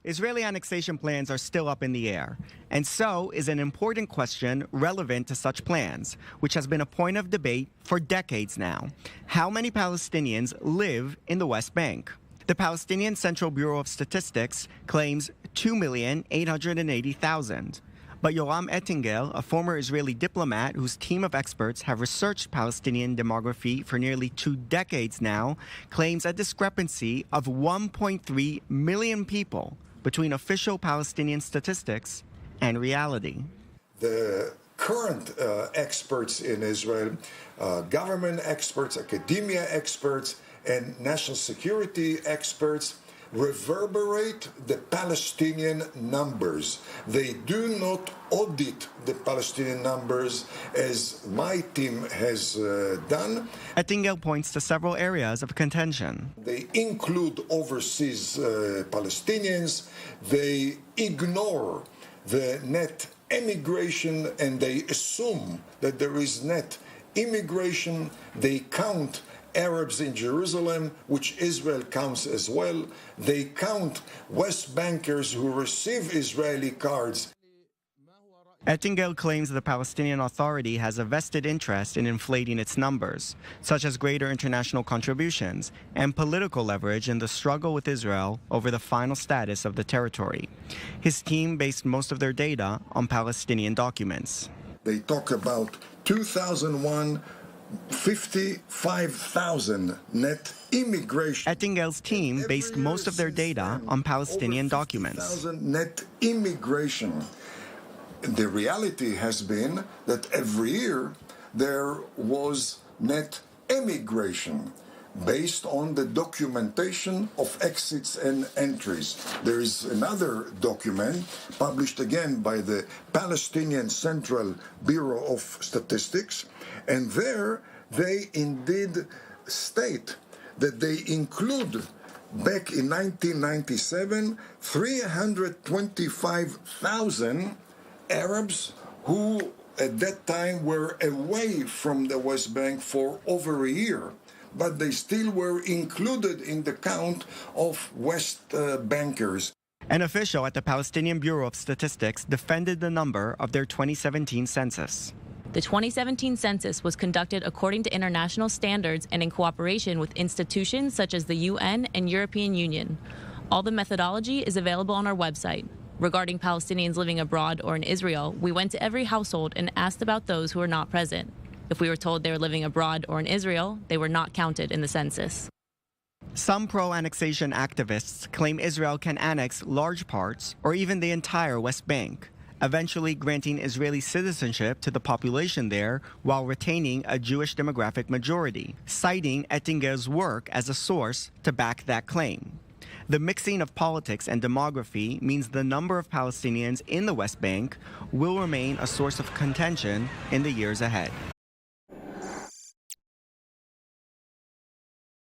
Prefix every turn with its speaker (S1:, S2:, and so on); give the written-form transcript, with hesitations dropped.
S1: Israeli annexation plans are still up in the air, and so is an important question relevant to such plans, which has been a point of debate for decades now. How many Palestinians live in the West Bank? The Palestinian Central Bureau of Statistics claims 2,880,000. But Yoram Ettinger, a former Israeli diplomat whose team of experts have researched Palestinian demography for nearly 2 decades now, claims a discrepancy of 1.3 million people between official Palestinian statistics and reality.
S2: The current experts in Israel, government experts, academia experts, and national security experts reverberate the Palestinian numbers. They do not audit the Palestinian numbers as my team has done.
S1: Ettinger points to several areas of contention.
S2: They include overseas Palestinians. They ignore the net emigration and they assume that there is net immigration. They count Arabs in Jerusalem, which Israel counts as well. They count West Bankers who receive Israeli cards.
S1: Ettinger claims the Palestinian Authority has a vested interest in inflating its numbers, such as greater international contributions and political leverage in the struggle with Israel over the final status of the territory. His team based most of their data on Palestinian documents.
S2: They talk about 2001, 55,000 net immigration.
S1: Ettinger's team based most of their data on Palestinian documents.
S2: Net immigration. The reality has been that every year there was net emigration based on the documentation of exits and entries. There is another document published again by the Palestinian Central Bureau of Statistics, and there they indeed state that they include back in 1997 325,000 Arabs who at that time were away from the West Bank for over a year, but they still were included in the count of West Bankers.
S1: An official at the Palestinian Bureau of Statistics defended the number of their 2017 census.
S3: The 2017 census was conducted according to international standards and in cooperation with institutions such as the UN and European Union. All the methodology is available on our website. Regarding Palestinians living abroad or in Israel, we went to every household and asked about those who were not present. If we were told they were living abroad or in Israel, they were not counted in the census.
S1: Some pro-annexation activists claim Israel can annex large parts or even the entire West Bank, eventually granting Israeli citizenship to the population there while retaining a Jewish demographic majority, citing Ettinger's work as a source to back that claim. The mixing of politics and demography means the number of Palestinians in the West Bank will remain a source of contention in the years ahead.